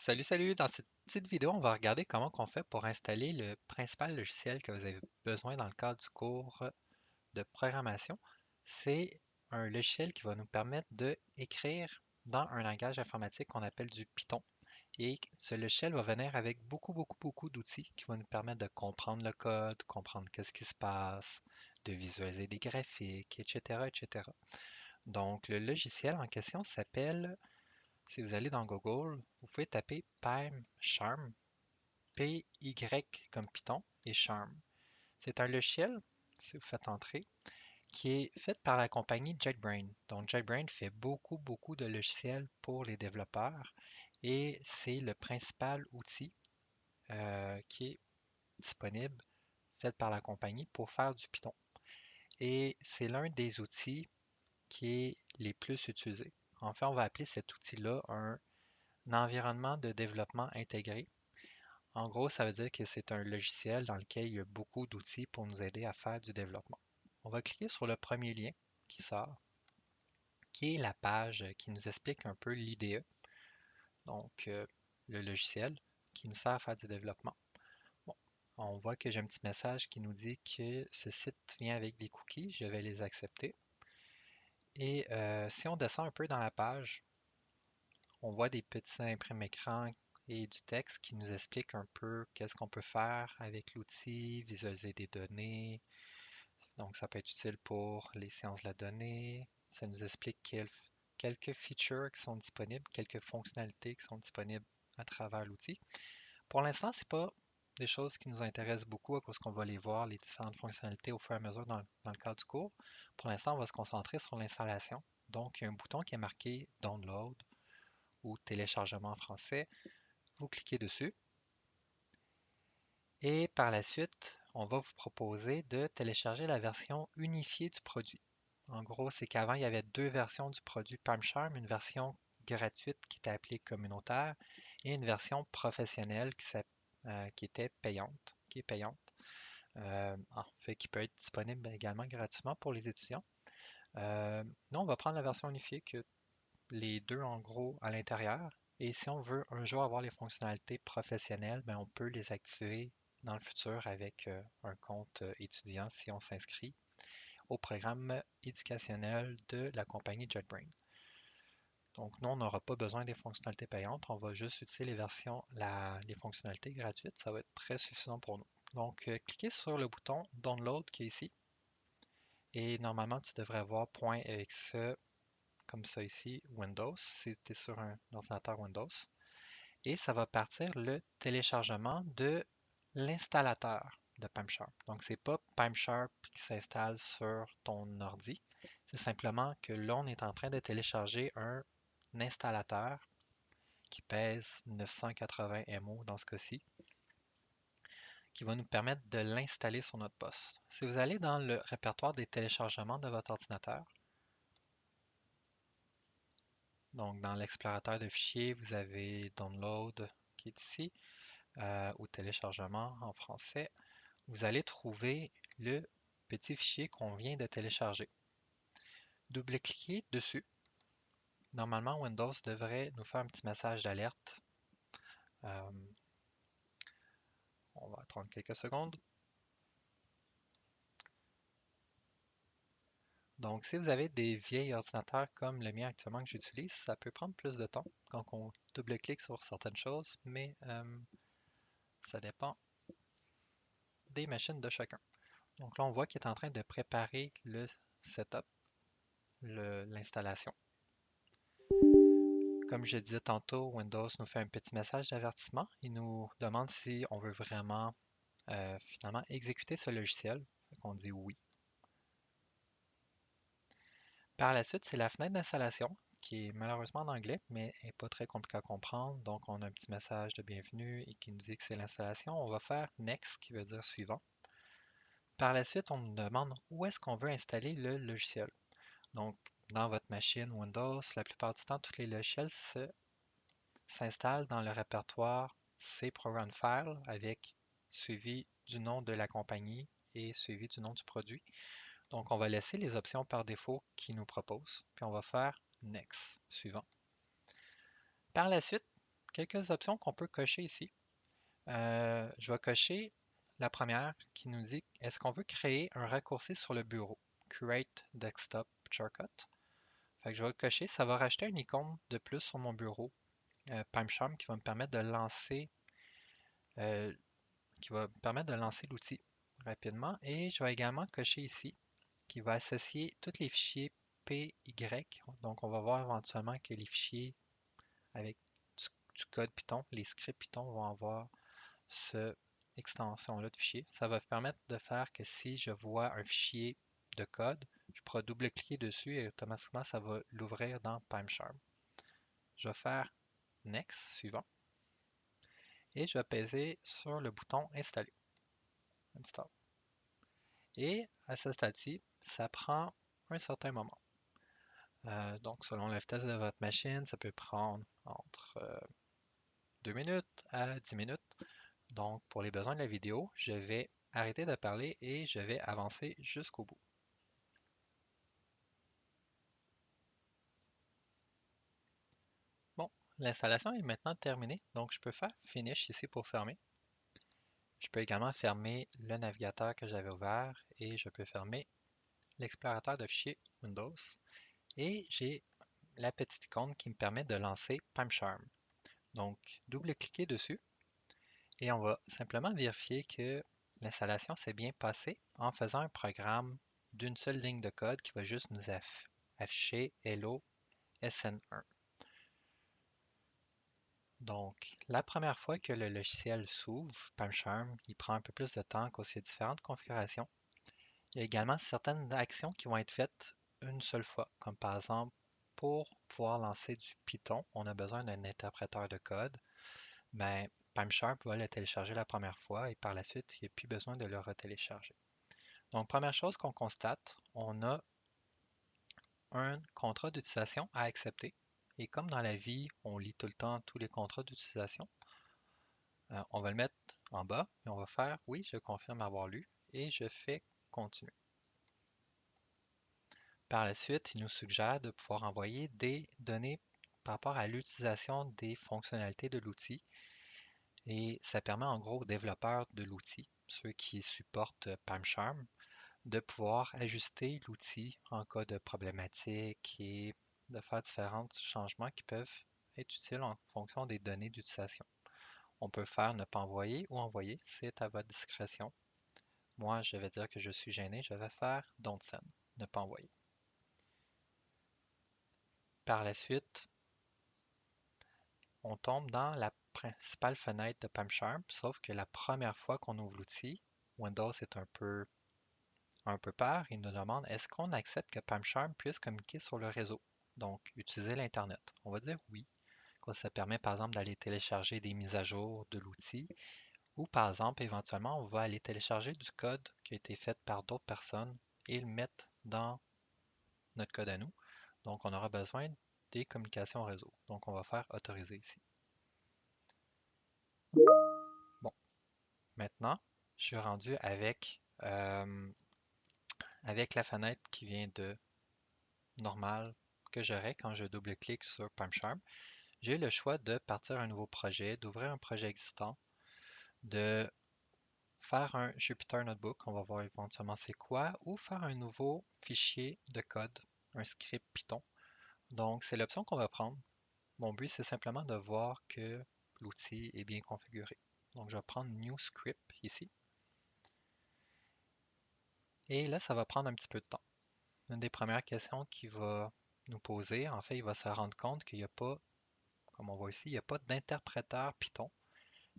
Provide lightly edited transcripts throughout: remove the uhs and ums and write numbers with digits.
Salut, salut! Dans cette petite vidéo, on va regarder comment on fait pour installer le principal logiciel que vous avez besoin dans le cadre du cours de programmation. C'est un logiciel qui va nous permettre de écrire dans un langage informatique qu'on appelle du Python. Et ce logiciel va venir avec beaucoup d'outils qui vont nous permettre de comprendre le code, comprendre qu'est-ce qui se passe, de visualiser des graphiques, etc., etc. Donc, le logiciel en question s'appelle, si vous allez dans Google, vous pouvez taper PyCharm, P-Y comme Python et Charm. C'est un logiciel, si vous faites entrer, qui est fait par la compagnie JetBrains. Donc JetBrains fait beaucoup de logiciels pour les développeurs et c'est le principal outil qui est disponible, fait par la compagnie pour faire du Python. Et c'est l'un des outils qui est les plus utilisés. En fait, on va appeler cet outil-là un environnement de développement intégré. En gros, ça veut dire que c'est un logiciel dans lequel il y a beaucoup d'outils pour nous aider à faire du développement. On va cliquer sur le premier lien qui sort, qui est la page qui nous explique un peu l'IDE, donc le logiciel qui nous sert à faire du développement. Bon, on voit que j'ai un petit message qui nous dit que ce site vient avec des cookies, je vais les accepter. Et si on descend un peu dans la page, on voit des petits imprimes-écran et du texte qui nous explique un peu qu'est-ce qu'on peut faire avec l'outil, visualiser des données. Donc, ça peut être utile pour les sciences de la donnée. Ça nous explique quelques features qui sont disponibles, quelques fonctionnalités qui sont disponibles à travers l'outil. Pour l'instant, ce n'est pas des choses qui nous intéressent beaucoup à cause qu'on va les voir, les différentes fonctionnalités au fur et à mesure dans le cadre du cours. Pour l'instant, on va se concentrer sur l'installation. Donc, il y a un bouton qui est marqué Download ou téléchargement en français. Vous cliquez dessus et par la suite, on va vous proposer de télécharger la version unifiée du produit. En gros, c'est qu'avant, il y avait deux versions du produit PalmCharm, une version gratuite qui était appelée communautaire et une version professionnelle qui était payante, qui est payante, en fait, qui peut être disponible également gratuitement pour les étudiants. Nous, on va prendre la version unifiée que les deux en gros à l'intérieur. Et si on veut un jour avoir les fonctionnalités professionnelles, ben, on peut les activer dans le futur avec un compte étudiant si on s'inscrit au programme éducationnel de la compagnie JetBrains. Donc nous, on n'aura pas besoin des fonctionnalités payantes, on va juste utiliser les fonctionnalités gratuites, ça va être très suffisant pour nous. Donc cliquez sur le bouton Download qui est ici et normalement tu devrais avoir .exe comme ça ici, Windows, si tu es sur un ordinateur Windows. Et ça va partir le téléchargement de l'installateur de PimeSharp. Donc, ce n'est pas PimeSharp qui s'installe sur ton ordi. C'est simplement que là, on est en train de télécharger un installateur qui pèse 980 MO dans ce cas-ci, qui va nous permettre de l'installer sur notre poste. Si vous allez dans le répertoire des téléchargements de votre ordinateur, donc dans l'explorateur de fichiers, vous avez Download qui est ici, ou téléchargement en français. Vous allez trouver le petit fichier qu'on vient de télécharger. Double-cliquez dessus. Normalement, Windows devrait nous faire un petit message d'alerte. Euh, on va attendre quelques secondes. Donc, si vous avez des vieils ordinateurs comme le mien actuellement que j'utilise, ça peut prendre plus de temps quand on double-clique sur certaines choses, mais ça dépend des machines de chacun. Donc là, on voit qu'il est en train de préparer le setup, l'installation. Comme je disais tantôt, Windows nous fait un petit message d'avertissement. Il nous demande si on veut vraiment finalement exécuter ce logiciel. On dit oui. Par la suite, c'est la fenêtre d'installation qui est malheureusement en anglais, mais n'est pas très compliqué à comprendre. Donc, on a un petit message de bienvenue et qui nous dit que c'est l'installation. On va faire Next, qui veut dire suivant. Par la suite, on nous demande où est-ce qu'on veut installer le logiciel. Donc, dans votre machine Windows, la plupart du temps, tous les logiciels s'installent dans le répertoire C Program File avec suivi du nom de la compagnie et suivi du nom du produit. Donc, on va laisser les options par défaut qu'il nous propose, puis on va faire Next, suivant. Par la suite, quelques options qu'on peut cocher ici. Je vais cocher la première qui nous dit est-ce qu'on veut créer un raccourci sur le bureau? Create Desktop Shortcut. Fait que je vais le cocher, ça va rajouter une icône de plus sur mon bureau, PipeCharm, euh, qui va me permettre de lancer l'outil rapidement. Et je vais également cocher ici, qui va associer tous les fichiers PY. Donc on va voir éventuellement que les fichiers avec du code Python, les scripts Python vont avoir cette extension-là de fichier. Ça va permettre de faire que si je vois un fichier de code, je pourrai double-cliquer dessus et automatiquement ça va l'ouvrir dans PipeCharm. Je vais faire Next, suivant, et je vais peser sur le bouton Installer. Install. Et à ce stade-ci, ça prend un certain moment. Donc, selon la vitesse de votre machine, ça peut prendre entre 2 minutes à 10 minutes. Donc, pour les besoins de la vidéo, je vais arrêter de parler et je vais avancer jusqu'au bout. Bon, l'installation est maintenant terminée, donc je peux faire Finish ici pour fermer. Je peux également fermer le navigateur que j'avais ouvert et je peux fermer l'explorateur de fichiers Windows. Et j'ai la petite icône qui me permet de lancer PipeCharm. Donc, double-cliquer dessus et on va simplement vérifier que l'installation s'est bien passée en faisant un programme d'une seule ligne de code qui va juste nous afficher Hello SN1. Donc, la première fois que le logiciel s'ouvre, PipeCharm, il prend un peu plus de temps qu'aux différentes configurations. Il y a également certaines actions qui vont être faites une seule fois, comme par exemple, pour pouvoir lancer du Python, on a besoin d'un interpréteur de code. Ben, PipeSharp va le télécharger la première fois et par la suite, il n'y a plus besoin de le retélécharger. Donc, première chose qu'on constate, on a un contrat d'utilisation à accepter. Et comme dans la vie, on lit tout le temps tous les contrats d'utilisation, on va le mettre en bas et on va faire oui, je confirme avoir lu et je fais continuer. Par la suite, il nous suggère de pouvoir envoyer des données par rapport à l'utilisation des fonctionnalités de l'outil. Et ça permet en gros aux développeurs de l'outil, ceux qui supportent PipeCharm, de pouvoir ajuster l'outil en cas de problématique et de faire différents changements qui peuvent être utiles en fonction des données d'utilisation. On peut faire ne pas envoyer ou envoyer, c'est à votre discrétion. Moi, je vais dire que je suis gêné, je vais faire Don't Send, ne pas envoyer. Par la suite, on tombe dans la principale fenêtre de PipeCharm, sauf que la première fois qu'on ouvre l'outil, Windows est un peu peur, il nous demande est-ce qu'on accepte que PipeCharm puisse communiquer sur le réseau, donc utiliser l'Internet. On va dire oui, ça permet par exemple d'aller télécharger des mises à jour de l'outil, ou par exemple éventuellement on va aller télécharger du code qui a été fait par d'autres personnes et le mettre dans notre code à nous. Donc on aura besoin des communications réseau. Donc on va faire autoriser ici. Bon, maintenant je suis rendu avec la fenêtre qui vient de normal que j'aurais quand je double-clique sur PipeCharm. J'ai le choix de partir un nouveau projet, d'ouvrir un projet existant, de faire un Jupyter Notebook, on va voir éventuellement c'est quoi, ou faire un nouveau fichier de code, un script Python. Donc c'est l'option qu'on va prendre. Mon but c'est simplement de voir que l'outil est bien configuré. Donc je vais prendre New Script ici. Et là, ça va prendre un petit peu de temps. Une des premières questions qu'il va nous poser, en fait, il va se rendre compte qu'il n'y a pas, comme on voit ici, il n'y a pas d'interpréteur Python.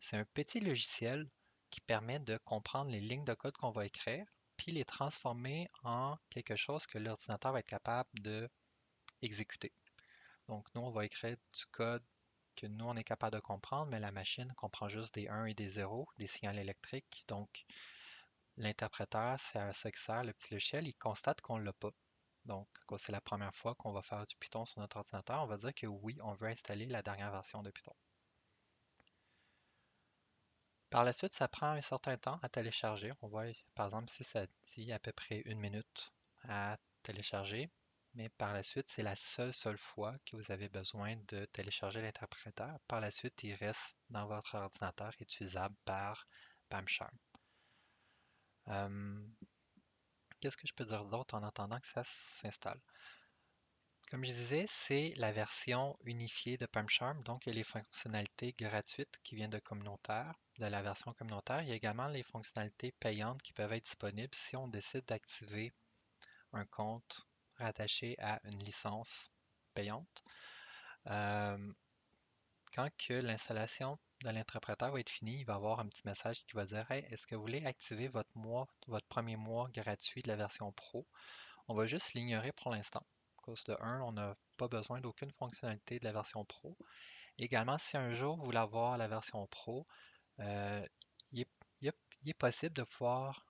C'est un petit logiciel qui permet de comprendre les lignes de code qu'on va écrire, puis les transformer en quelque chose que l'ordinateur va être capable de exécuter. Donc nous, on va écrire du code que nous, on est capable de comprendre, mais la machine comprend juste des 1 et des 0, des signaux électriques. Donc l'interpréteur, c'est à ça que sert le petit logiciel, il constate qu'on ne l'a pas. Donc, quand c'est la première fois qu'on va faire du Python sur notre ordinateur, on va dire que oui, on veut installer la dernière version de Python. Par la suite, ça prend un certain temps à télécharger. On voit, par exemple, si ça dit à peu près 1 minute à télécharger. mais par la suite, c'est la seule fois que vous avez besoin de télécharger l'interpréteur. Par la suite, il reste dans votre ordinateur utilisable par PAMCharm. Qu'est-ce que je peux dire d'autre en attendant que ça s'installe? Comme je disais, c'est la version unifiée de PAMCharm, donc il y a les fonctionnalités gratuites qui viennent de la version communautaire. Il y a également les fonctionnalités payantes qui peuvent être disponibles si on décide d'activer un compte rattaché à une licence payante. Quand que l'installation de l'interpréteur va être finie, il va y avoir un petit message qui va dire Hey, est-ce que vous voulez activer votre premier mois gratuit de la version Pro? On va juste l'ignorer pour l'instant. À cause de un, on n'a pas besoin d'aucune fonctionnalité de la version Pro. Également, si un jour vous voulez avoir la version Pro, euh, il est, il est possible de pouvoir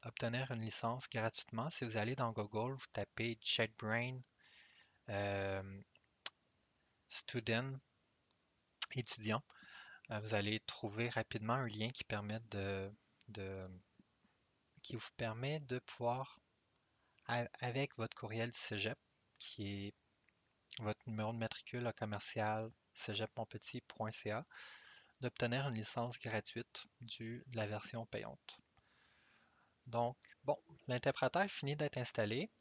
obtenir une licence gratuitement. Si vous allez dans Google, vous tapez JetBrains euh, Student étudiant, vous allez trouver rapidement un lien de- qui vous permet de pouvoir, avec votre courriel du Cégep, qui est votre numéro de matricule à commercial cégepontpetit.ca, d'obtenir une licence gratuite de la version payante. Donc, bon, l'interpréteur finit d'être installé.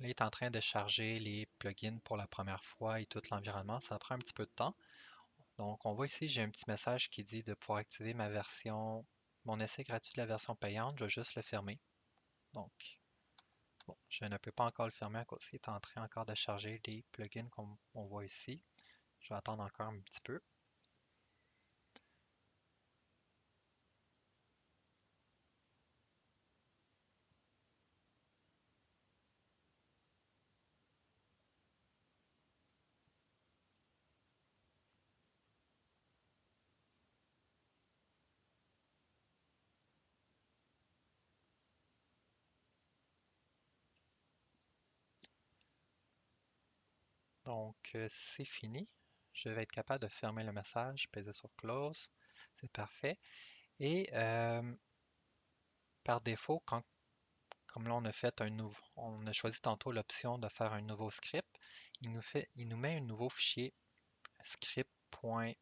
Là, il est en train de charger les plugins pour la première fois et tout l'environnement. Ça prend un petit peu de temps. Donc, on voit ici, j'ai un petit message qui dit de pouvoir activer mon essai gratuit de la version payante. Je vais juste le fermer. Donc, bon, je ne peux pas encore le fermer à cause qu'il est en train encore de charger les plugins comme on voit ici. Je vais attendre encore un petit peu. Donc, c'est fini. Je vais être capable de fermer le message, peser sur Close. C'est parfait. Et par défaut, comme là on a choisi tantôt l'option de faire un nouveau script, il nous met un nouveau fichier script.py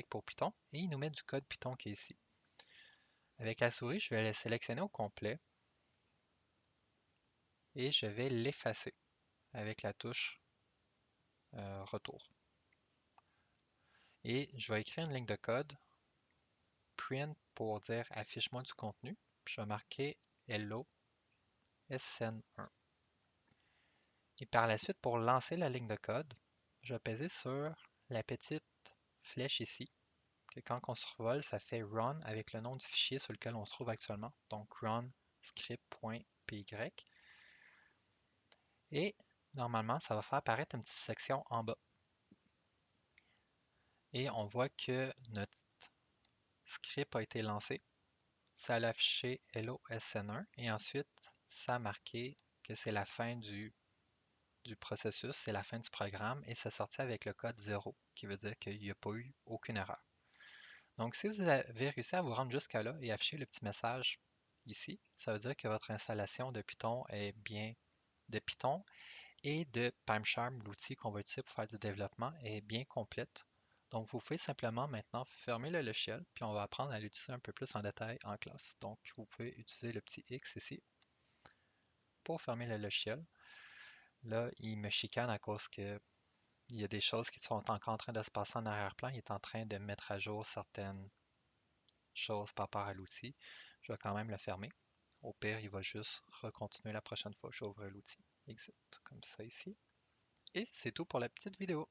pour Python et il nous met du code Python qui est ici. Avec la souris, je vais le sélectionner au complet et je vais l'effacer avec la touche retour. Et je vais écrire une ligne de code print pour dire affiche-moi du contenu. Puis je vais marquer hello SN1. Et par la suite, pour lancer la ligne de code, je vais peser sur la petite flèche ici, que quand on survole, ça fait run avec le nom du fichier sur lequel on se trouve actuellement. Donc run script.py. Et normalement, ça va faire apparaître une petite section en bas. Et on voit que notre script a été lancé. Ça a affiché Hello SN1 et ensuite ça a marqué que c'est la fin du processus, c'est la fin du programme et ça sortit avec le code 0 qui veut dire qu'il n'y a pas eu aucune erreur. Donc si vous avez réussi à vous rendre jusqu'à là et afficher le petit message ici, ça veut dire que votre installation de Python est bien de Python et de PyCharm, l'outil qu'on va utiliser pour faire du développement, est bien complète. Donc, vous pouvez simplement maintenant fermer le logiciel, puis on va apprendre à l'utiliser un peu plus en détail en classe. Donc, vous pouvez utiliser le petit X ici pour fermer le logiciel. Là, il me chicane à cause que il y a des choses qui sont encore en train de se passer en arrière-plan. Il est en train de mettre à jour certaines choses par rapport à l'outil. Je vais quand même le fermer. Au pire, il va juste recontinuer la prochaine fois que j'ouvre l'outil. Exit, comme ça ici. Et c'est tout pour la petite vidéo.